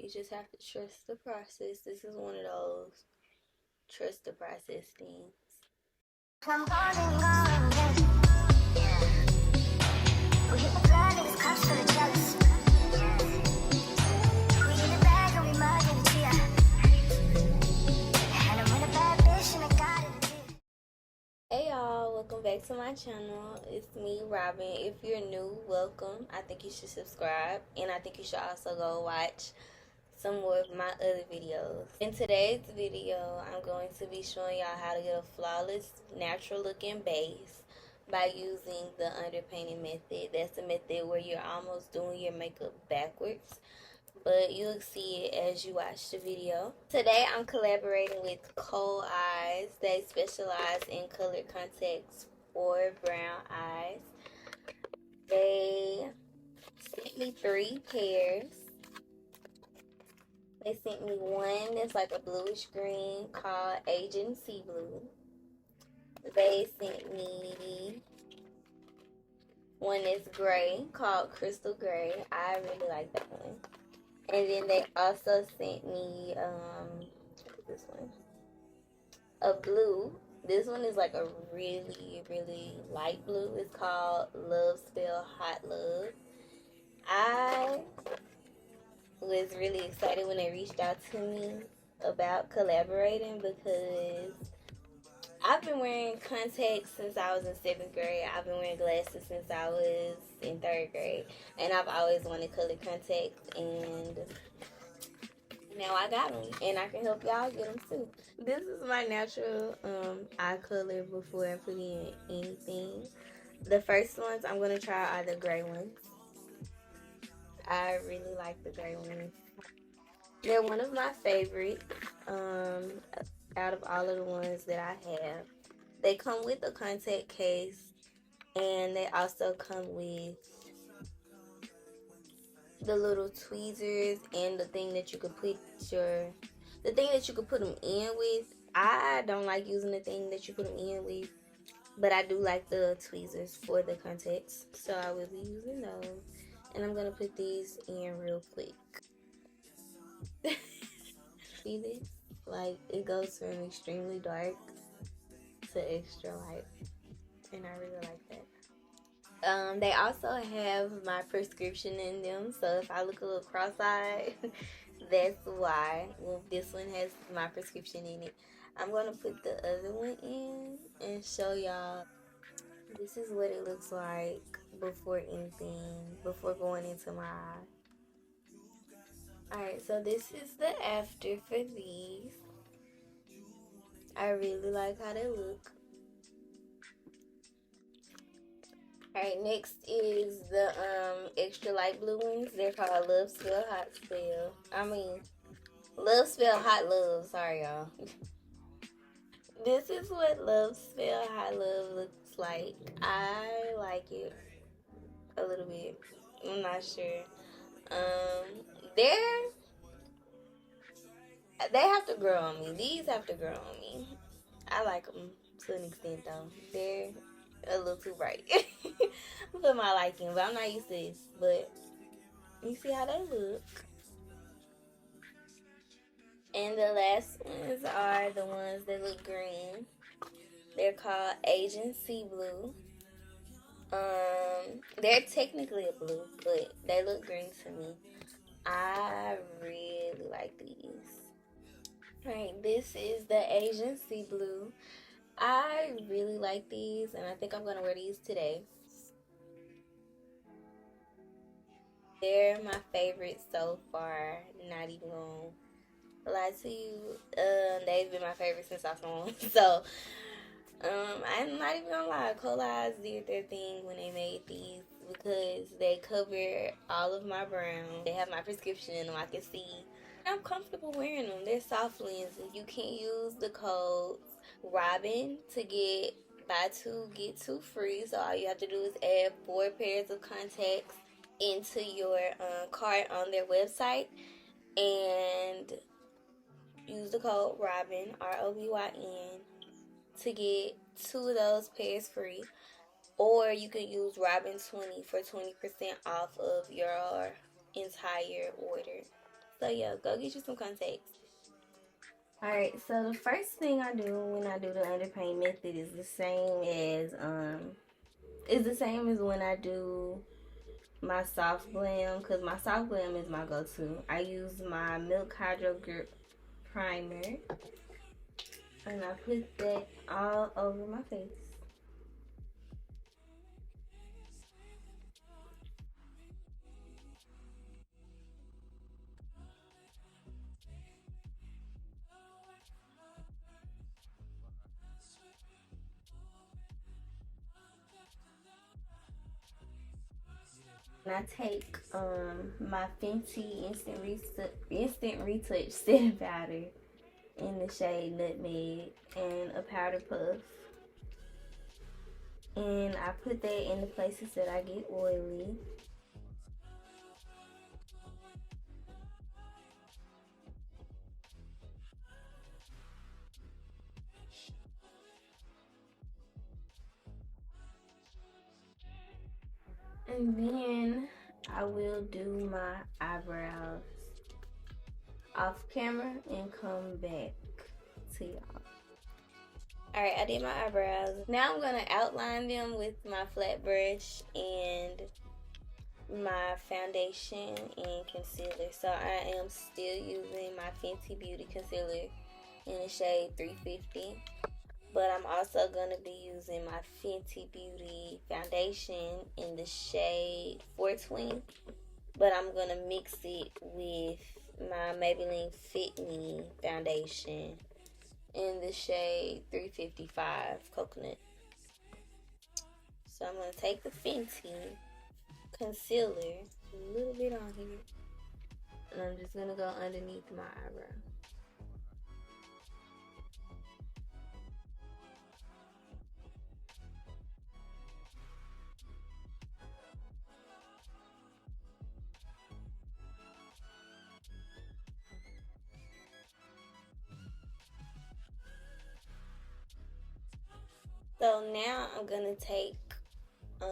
You just have to trust the process. This is one of those trust the process things. I'm falling on it. Yeah. We hit the ground and it's cops for the jealous. We in the bag and we mug in the chia. And I'm in a bad bitch and I got it. Hey y'all, welcome back to my channel. It's me, Robyn. If you're new, welcome. I think you should subscribe, and I think you should also go watch some more of my other videos. In today's video, I'm going to be showing y'all how to get a flawless, natural looking base by using the underpainting method. That's the method where you're almost doing your makeup backwards, but you'll see it as you watch the video. Today I'm collaborating with Coleyes. They specialize in colored contacts for brown eyes. They sent me 3 pairs. They sent me one that's like a bluish green called Agency Blue. They sent me one that's gray called Crystal Gray. I really like that one. And then they also sent me this one, a blue. This one is like a really, really light blue. It's called Love Spell Hot Love. I was really excited when they reached out to me about collaborating because I've been wearing contacts since I was in 7th grade. I've been wearing glasses since I was in 3rd grade. And I've always wanted colored contacts, and now I got them. And I can help y'all get them too. This is my natural eye color before I put in anything. The first ones I'm going to try are the gray ones. I really like the gray ones. They're one of my favorites out of all of the ones that I have. They come with a contact case, and they also come with the little tweezers and the thing that you could put them in with. I don't like using the thing that you put them in with, but I do like the tweezers for the contacts, so I will be using those. And I'm gonna put these in real quick. See this? Like, it goes from extremely dark to extra light, and I really like that. They also have my prescription in them, so if I look a little cross-eyed, that's why. Well, this one has my prescription in it. I'm gonna put the other one in and show y'all. This is what it looks like before going into my eye. Alright, so this is the after for these. I really like how they look. Alright, next is the extra light blue ones. They're called Love Spell Hot Spell. Love Spell Hot Love. Sorry, y'all. This is what Love Spell Hot Love looks like. I like it a little bit. I'm not sure. They have to grow on me. These have to grow on me. I like them to an extent though. They're a little too bright for my liking, but I'm not used to this. But you see how they look. And the last ones are the ones that look green. They're called Agency Blue. They're technically a blue, but they look green to me. I really like these. Alright, this is the Agency Blue. I really like these, and I think I'm gonna wear these today. They're my favorite so far. Not even gonna lie to you. They've been my favorite since I saw them. So I'm not even gonna lie. Coleyes did their thing when they made these because they cover all of my brown. They have my prescription in them. I can see. I'm comfortable wearing them. They're soft lenses. You can use the code Robyn to get buy 2 get 2 free. So all you have to do is add 4 pairs of contacts into your cart on their website and use the code Robyn, ROBYN, to get 2 of those pairs free. Or you can use Robyn20 for 20% off of your entire order. So yeah, go get you some contacts. Alright, so the first thing I do when I do the underpaint method is the same as when I do my soft glam, because my soft glam is my go-to. I use my Milk HydroGrip primer, and I put that all over my face. And I take my Fenty Instant Retouch setting powder in the shade Nutmeg and a powder puff. And I put that in the places that I get oily. And then I will do my eyebrows off camera and come back to y'all. Alright, I did my eyebrows. Now I'm going to outline them with my flat brush and my foundation and concealer. So I am still using my Fenty Beauty concealer in the shade 350. But I'm also going to be using my Fenty Beauty foundation in the shade 420. But I'm going to mix it with my Maybelline FitMe foundation in the shade 355 Coconut. So I'm going to take the Fenty concealer, a little bit on here, and I'm just going to go underneath my eyebrow. So now I'm gonna take, I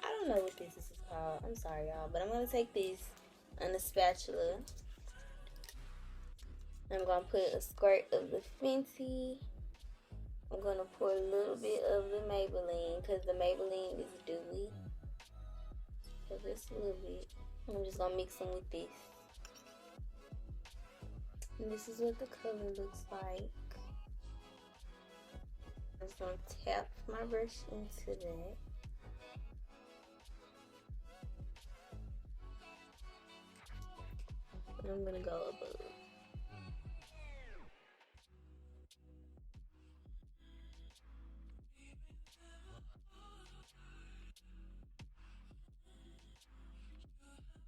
don't know what this is called. I'm sorry, y'all, but I'm gonna take this on a spatula. I'm gonna put a squirt of the Fenty. I'm gonna pour a little bit of the Maybelline, because the Maybelline is dewy. So just a little bit. I'm just gonna mix them with this. And this is what the color looks like. I'm just going to tap my brush into that. And I'm going to go above.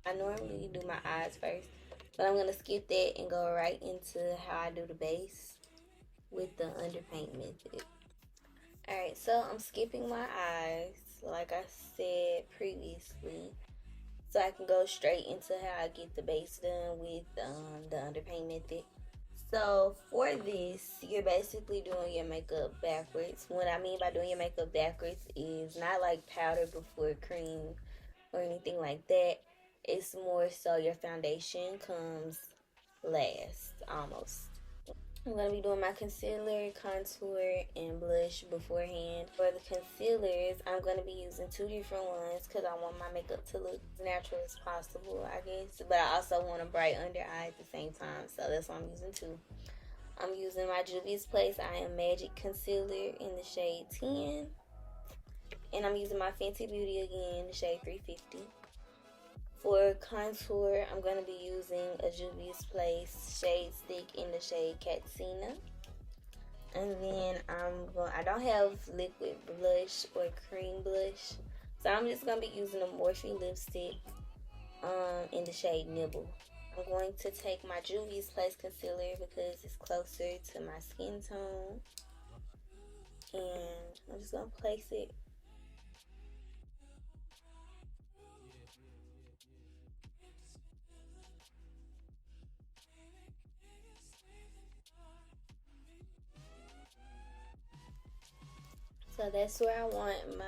I normally do my eyes first, but I'm going to skip that and go right into how I do the base with the underpaint method. Alright, so I'm skipping my eyes, like I said previously, so I can go straight into how I get the base done with the underpaint method. So for this, you're basically doing your makeup backwards. What I mean by doing your makeup backwards is not like powder before cream or anything like that. It's more so your foundation comes last, almost. I'm going to be doing my concealer, contour, and blush beforehand. For the concealers, I'm going to be using two different ones because I want my makeup to look as natural as possible, I guess. But I also want a bright under eye at the same time, so that's why I'm using two. I'm using my Juvia's Place I Am Magic Concealer in the shade 10. And I'm using my Fenty Beauty again in the shade 350. For contour, I'm going to be using a Juvia's Place Shade Stick in the shade Katsina. And then I don't have liquid blush or cream blush, so I'm just going to be using a Morphe lipstick in the shade Nibble. I'm going to take my Juvia's Place concealer because it's closer to my skin tone. And I'm just going to place it. So that's where I want my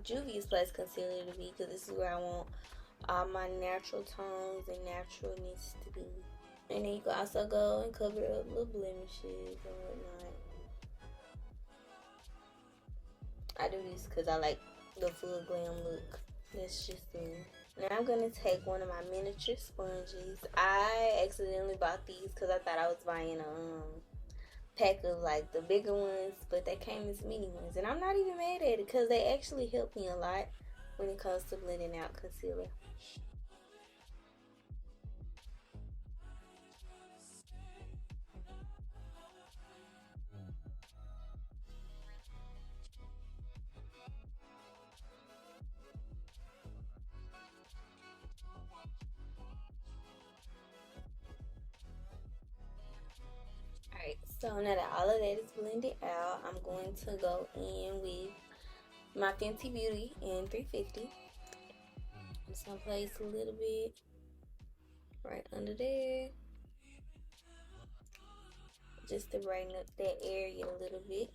Juvia's Place concealer to be, because this is where I want all my natural tones and naturalness to be. And then you can also go and cover up little blemishes and whatnot. I do this because I like the full glam look. That's just me. Now I'm going to take one of my miniature sponges. I accidentally bought these because I thought I was buying a pack of like the bigger ones, but they came as mini ones. And I'm not even mad at it because they actually help me a lot when it comes to blending out concealer. Alright, so now that all of that is blended out, I'm going to go in with my Fenty Beauty in 350. I'm just going to place a little bit right under there, just to brighten up that area a little bit.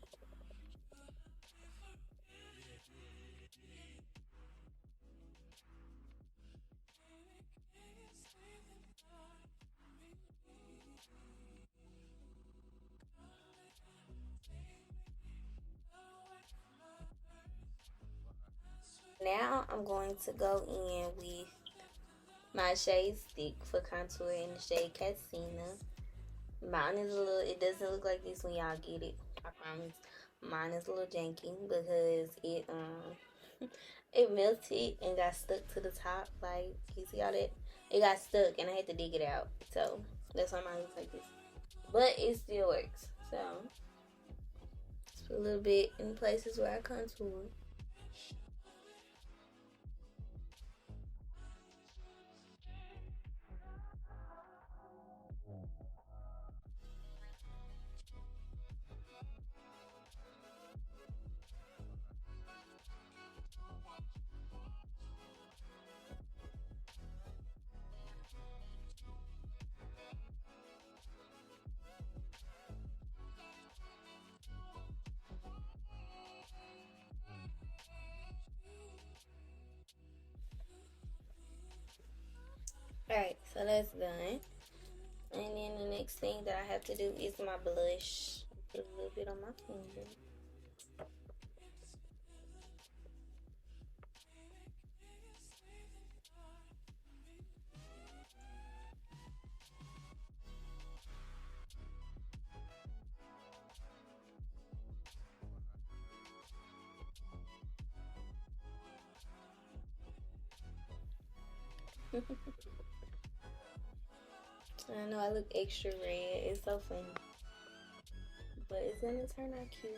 Now I'm going to go in with my shade stick for contour in the shade Casina. Mine is a little, it doesn't look like this when y'all get it, I promise. Mine is a little janky because it it melted and got stuck to the top. Like, you see all that? It got stuck and I had to dig it out. So that's why mine looks like this. But it still works. So just put a little bit in places where I contour. Alright, so that's done. And then the next thing that I have to do is my blush. Put a little bit on my finger. I know I look extra red. It's so funny. But it's gonna turn out cute.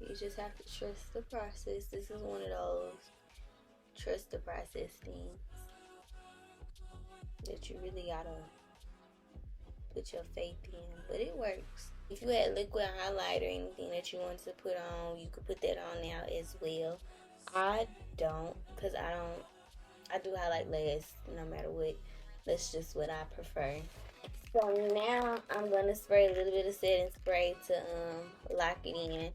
You just have to trust the process. This is one of those trust the process things that you really gotta put your faith in. But it works. If you had liquid highlight or anything that you wanted to put on, you could put that on now as well. I don't, because I do highlight last no matter what. That's just what I prefer. So now I'm gonna spray a little bit of setting spray to lock it in.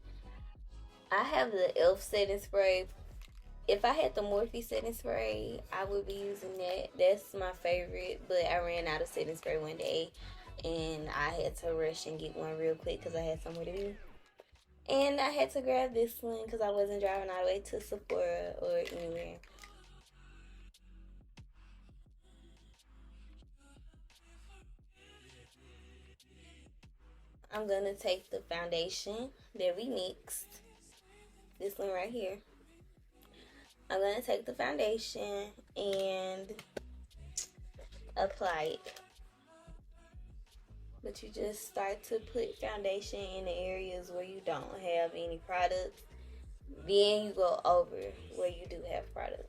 I have the e.l.f. setting spray. If I had the Morphe setting spray, I would be using that. That's my favorite, but I ran out of setting spray one day and I had to rush and get one real quick because I had somewhere to be. And I had to grab this one because I wasn't driving all the way to Sephora or anywhere. I'm gonna take the foundation that we mixed, this one right here. I'm gonna take the foundation and apply it. But you just start to put foundation in the areas where you don't have any products. Then you go over where you do have products.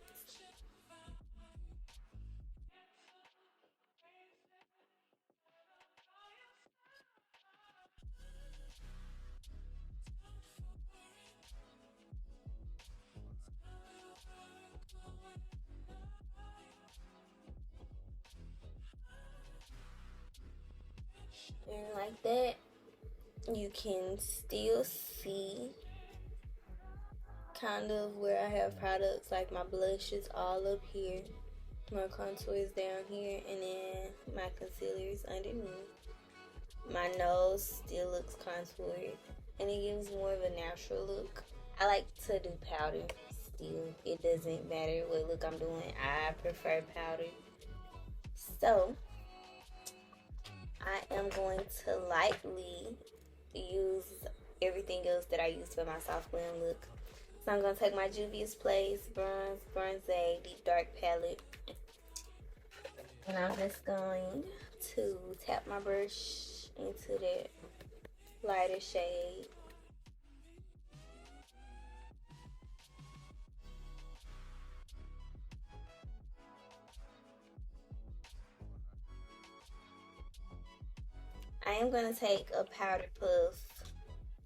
And like that, you can still see kind of where I have products. Like my blush is all up here, my contour is down here, and then my concealers underneath. My nose still looks contoured, and it gives more of a natural look. I like to do powder still. It doesn't matter what look I'm doing. I prefer powder. So, I am going to lightly use everything else that I use for my soft blend look. So I'm going to take my Juvia's Place Bronzée Deep Dark Palette. And I'm just going to tap my brush into that lighter shade. I am going to take a powder puff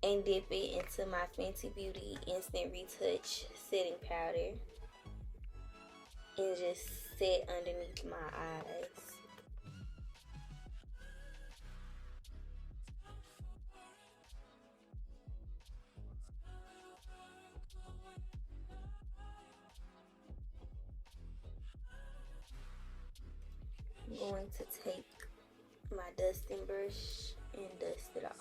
and dip it into my Fenty Beauty Instant Retouch setting powder and just set underneath my eyes. I'm going to take my dusting brush and dust it off.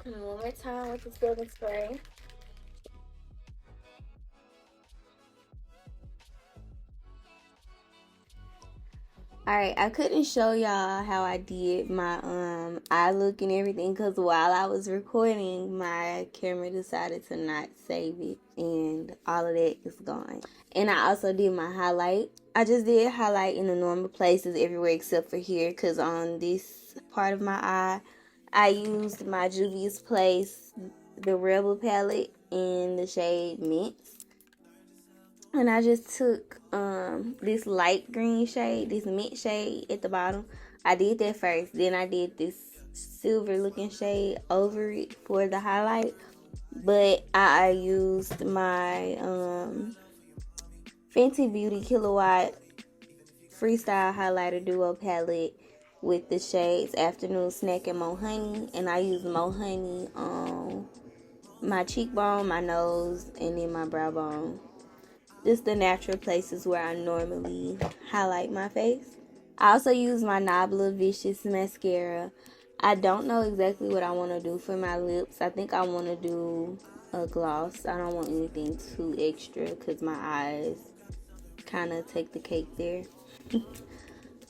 And one more time with this building spray. Alright, I couldn't show y'all how I did my eye look and everything because while I was recording, my camera decided to not save it and all of that is gone. And I also did my highlight. I just did highlight in the normal places everywhere except for here because on this part of my eye, I used my Juvia's Place, the Rebel palette in the shade Mints. And I just took this light green shade, this mint shade at the bottom. I did that first. Then I did this silver looking shade over it for the highlight. But I used my Fenty Beauty Kilowatt Freestyle Highlighter Duo palette with the shades Afternoon Snack and Mo Honey. And I used Mo Honey on my cheekbone, my nose, and then my brow bone. Just the natural places where I normally highlight my face. I also use my Nabla Vicious mascara. I don't know exactly what I want to do for my lips. I think I want to do a gloss. I don't want anything too extra because my eyes kind of take the cake there.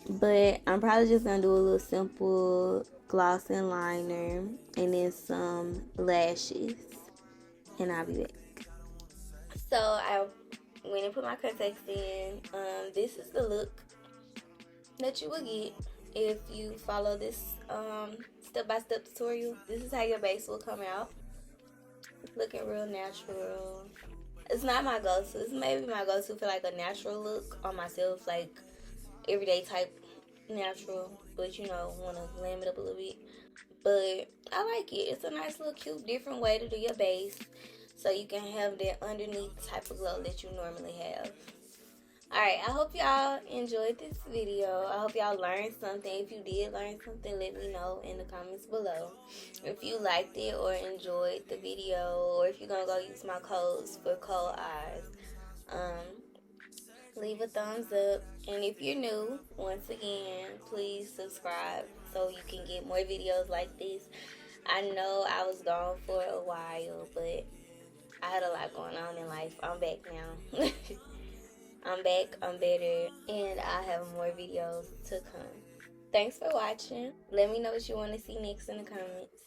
But I'm probably just going to do a little simple gloss and liner and then some lashes. And I'll be back. So I went and put my contacts in. This is the look that you will get if you follow this step-by-step tutorial. This is how your base will come out. It's looking real natural. It's not my go-to. It's maybe my go-to for like a natural look on myself, like everyday type natural, but you know, want to glam it up a little bit. But I like it. It's a nice little cute different way to do your base, so you can have that underneath type of glow that you normally have. Alright, I hope y'all enjoyed this video. I hope y'all learned something. If you did learn something, let me know in the comments below. If you liked it or enjoyed the video, or if you're going to go use my codes for Coleyes, leave a thumbs up. And if you're new, once again, please subscribe so you can get more videos like this. I know I was gone for a while, but I had a lot going on in life. I'm back now. I'm back, I'm better, and I have more videos to come. Thanks for watching. Let me know what you want to see next in the comments.